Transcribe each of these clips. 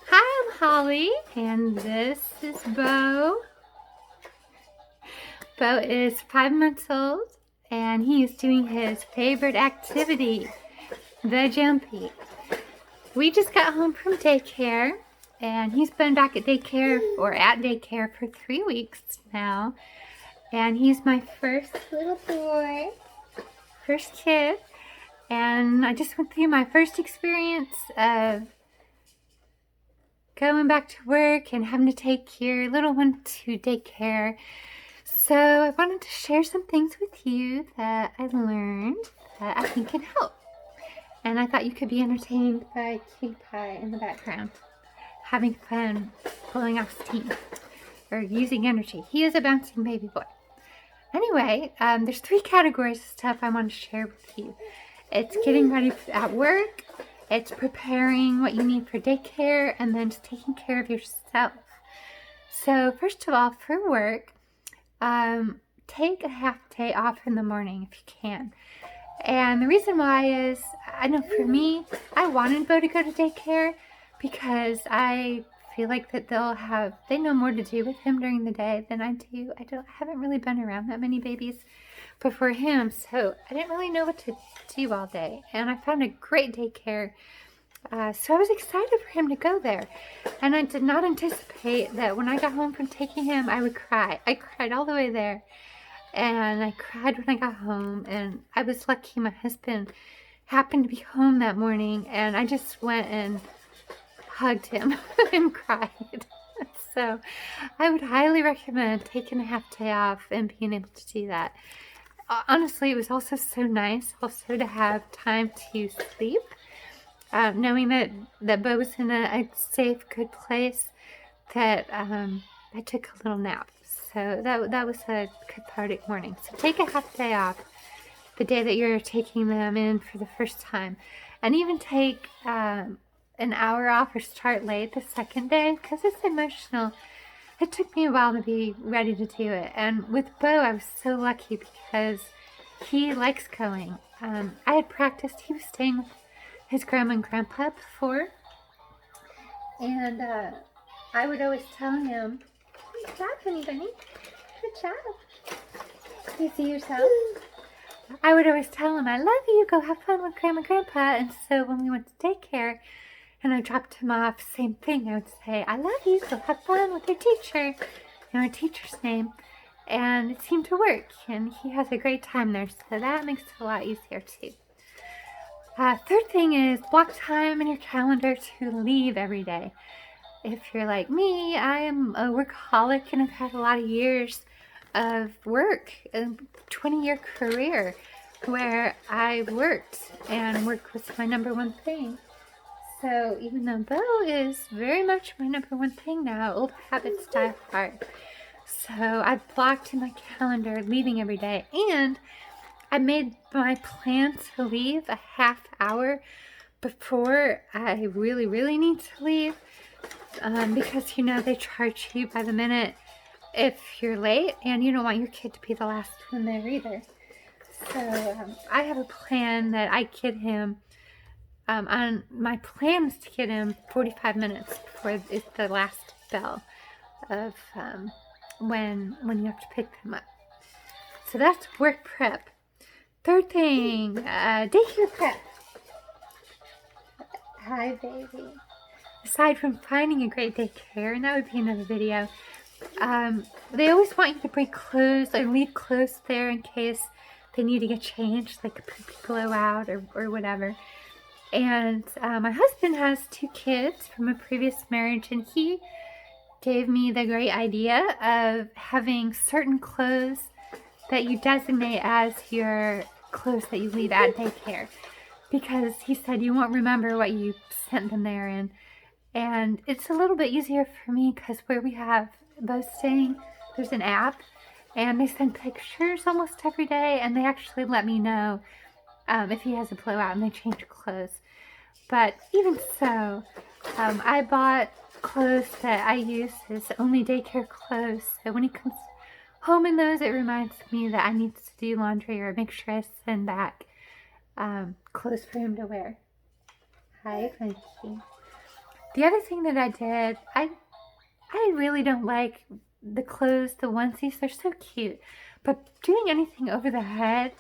Hi, I'm Holly, and this is Bo. Bo is 5 months old, and he is doing his favorite activity, the jumpy. We just got home from daycare, and he's been back at daycare for 3 weeks now. And he's my first little boy, first kid. And I just went through my first experience of going back to work and having to take your little one to daycare. So I wanted to share some things with you that I learned that I think can help. And I thought you could be entertained by Cutie Pie in the background, having fun pulling off steam or using energy. He is a bouncing baby boy. Anyway, there's 3 categories of stuff I want to share with you. It's getting ready at work, it's preparing what you need for daycare, and then just taking care of yourself. So first of all, for work, take a half day off in the morning if you can. And the reason why is, I know for me, I wanted Bo to go to daycare because I feel like that they know more to do with him during the day than I do. I haven't really been around that many babies before him, so I didn't really know what to do all day. And I found a great daycare, so I was excited for him to go there. And I did not anticipate that when I got home from taking him, I would cry. I cried all the way there. And I cried when I got home, and I was lucky my husband happened to be home that morning, and I just went and hugged him and cried. So I would highly recommend taking a half day off and being able to do that. Honestly, it was also so nice also to have time to sleep, knowing that Bo was in a safe, good place, that I took a little nap. So that was a cathartic morning. So take a half day off the day that you're taking them in for the first time. And even take an hour off or start late the second day, because it's emotional. It took me a while to be ready to do it. And with Bo, I was so lucky because he likes going. I had practiced. He was staying with his grandma and grandpa before. And I would always tell him, "Good job, honey bunny. Good job. You see yourself?" I would always tell him, "I love you. Go have fun with Grandma and Grandpa." And so when we went to daycare and I dropped him off, same thing. I would say, "I love you. Go have fun with your teacher." And our teacher's name. And it seemed to work. And he has a great time there. So that makes it a lot easier too. Third thing is block time in your calendar to leave every day. If you're like me, I am a workaholic and I've had a lot of years of work, a 20-year career where I worked, and work was my number one thing. So even though Bo is very much my number one thing now, old habits die hard. So I blocked in my calendar leaving every day, and I made my plan to leave a half hour before I really, really need to leave. Because they charge you by the minute if you're late, and you don't want your kid to be the last one there either. So I have a plan that I get him my plan is to get him 45 minutes before it's the last bell of when you have to pick them up. So that's work prep. Third thing, daycare prep. Hi, baby. Aside from finding a great daycare, and that would be another video, they always want you to bring clothes or leave clothes there in case they need to get changed, like a poopy blowout or whatever. And my husband has 2 kids from a previous marriage, and he gave me the great idea of having certain clothes that you designate as your clothes that you leave at daycare, because he said you won't remember what you sent them there in. And it's a little bit easier for me because where we have Bo staying, there's an app, and they send pictures almost every day, and they actually let me know if he has a blowout, and they change clothes. But even so, I bought clothes that I use as only daycare clothes, so when he comes home in those, it reminds me that I need to do laundry or make sure I send back clothes for him to wear. Hi, Frankie. The other thing that I did, I really don't like the clothes, the onesies. They're so cute. But doing anything over the head,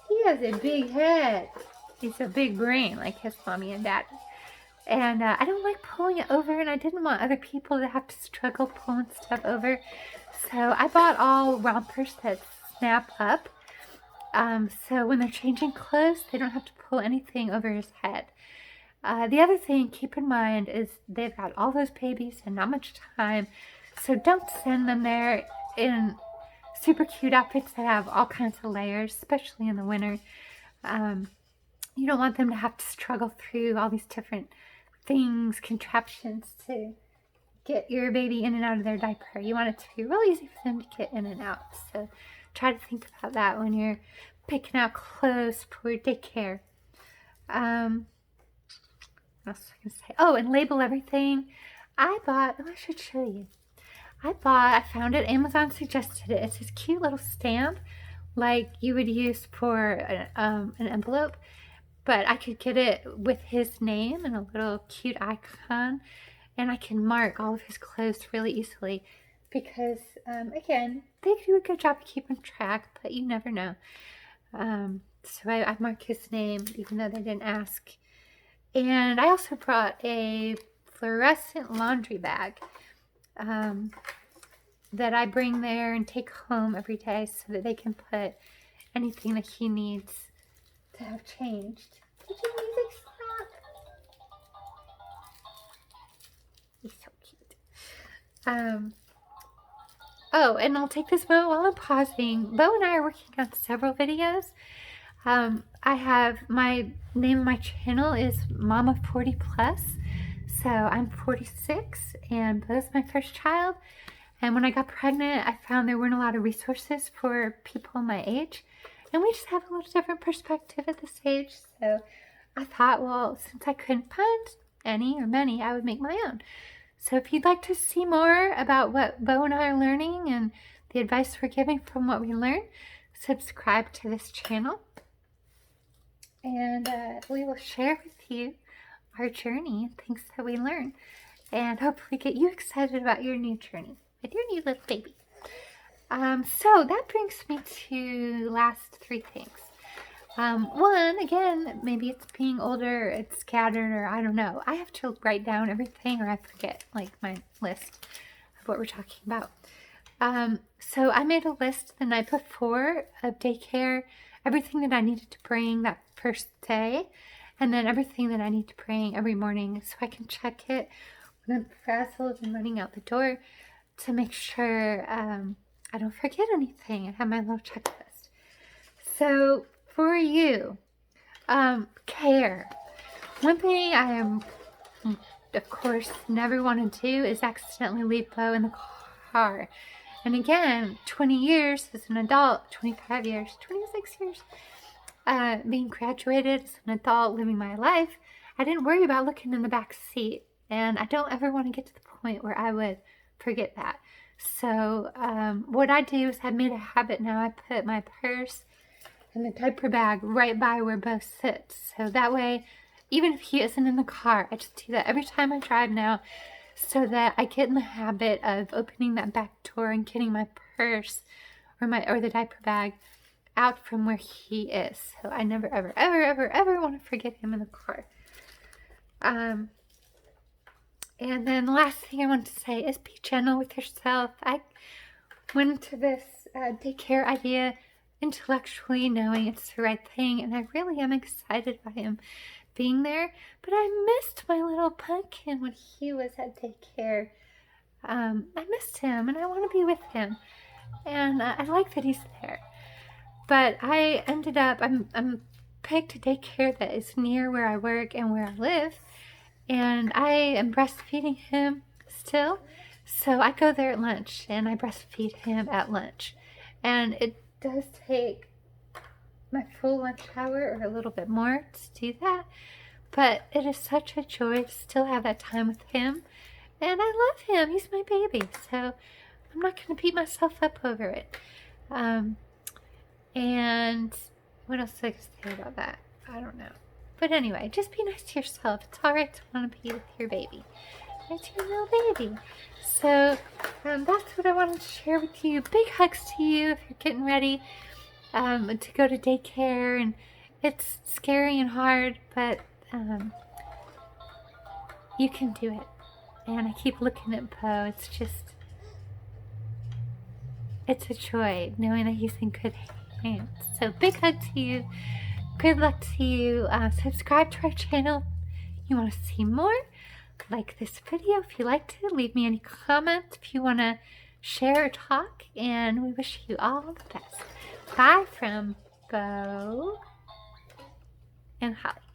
he has a big head. He's a big brain like his mommy and daddy. And I don't like pulling it over, and I didn't want other people to have to struggle pulling stuff over. So I bought all rompers that snap up. So when they're changing clothes, they don't have to pull anything over his head. The other thing, keep in mind, is they've got all those babies and not much time. So don't send them there in super cute outfits that have all kinds of layers, especially in the winter. You don't want them to have to struggle through all these different things, contraptions to get your baby in and out of their diaper. You want it to be real easy for them to get in and out. So try to think about that when you're picking out clothes for daycare. What else was I going to say? Oh, and label everything. I should show you. I found it, Amazon suggested it. It's this cute little stamp like you would use for an envelope. But I could get it with his name and a little cute icon, and I can mark all of his clothes really easily because, again, they do a good job of keeping track, but you never know. So I mark his name even though they didn't ask. And I also brought a fluorescent laundry bag that I bring there and take home every day so that they can put anything that he needs to have changed. Did your music stop? He's so cute. Oh, and I'll take this moment while I'm pausing. Bo and I are working on several videos. I have my name of my channel is Mama 40 Plus. So I'm 46 and Bo's my first child. And when I got pregnant, I found there weren't a lot of resources for people my age. And we just have a little different perspective at this age. So I thought, well, since I couldn't find any or many, I would make my own. So if you'd like to see more about what Bo and I are learning and the advice we're giving from what we learn, subscribe to this channel. And we will share with you our journey and things that we learn. And hopefully get you excited about your new journey with your new little baby. So that brings me to the last three things. One, again, maybe it's being older, it's scattered, or I don't know. I have to write down everything or I forget, like my list of what we're talking about. So I made a list the night before of daycare, everything that I needed to bring that first day, and then everything that I need to bring every morning so I can check it when I'm frazzled and running out the door to make sure I don't forget anything. I have my little checklist. So for you, care. One thing I am, of course, never want to do is accidentally leave Bo in the car. And again, 20 years as an adult, 25 years, 26 years, being graduated as an adult, living my life, I didn't worry about looking in the back seat. And I don't ever want to get to the point where I would forget that. So what I do is I made a habit now. I put my purse and the diaper bag right by where Bo sits. So that way, even if he isn't in the car, I just do that every time I drive now so that I get in the habit of opening that back door and getting my purse or the diaper bag out from where he is. So I never, ever, ever, ever, ever want to forget him in the car. And then the last thing I want to say is be gentle with yourself. I went into this daycare idea intellectually knowing it's the right thing, and I really am excited by him being there. But I missed my little pumpkin when he was at daycare. I missed him, and I want to be with him. And I like that he's there. But I ended up, I'm picked a daycare that is near where I work and where I live. And I am breastfeeding him still. So I go there at lunch and I breastfeed him at lunch. And it does take my full lunch hour or a little bit more to do that. But it is such a joy to still have that time with him. And I love him. He's my baby. So I'm not going to beat myself up over it. And what else did I say about that? I don't know. But anyway, just be nice to yourself. It's alright to want to be with your baby. It's your little baby. So that's what I wanted to share with you. Big hugs to you if you're getting ready to go to daycare, and it's scary and hard, but you can do it. And I keep looking at Poe. It's a joy knowing that he's in good hands. So big hug to you. Good luck to you. Subscribe to our channel. You want to see more? Like this video if you like to. Leave me any comments if you want to share or talk. And we wish you all the best. Bye from Bo and Holly.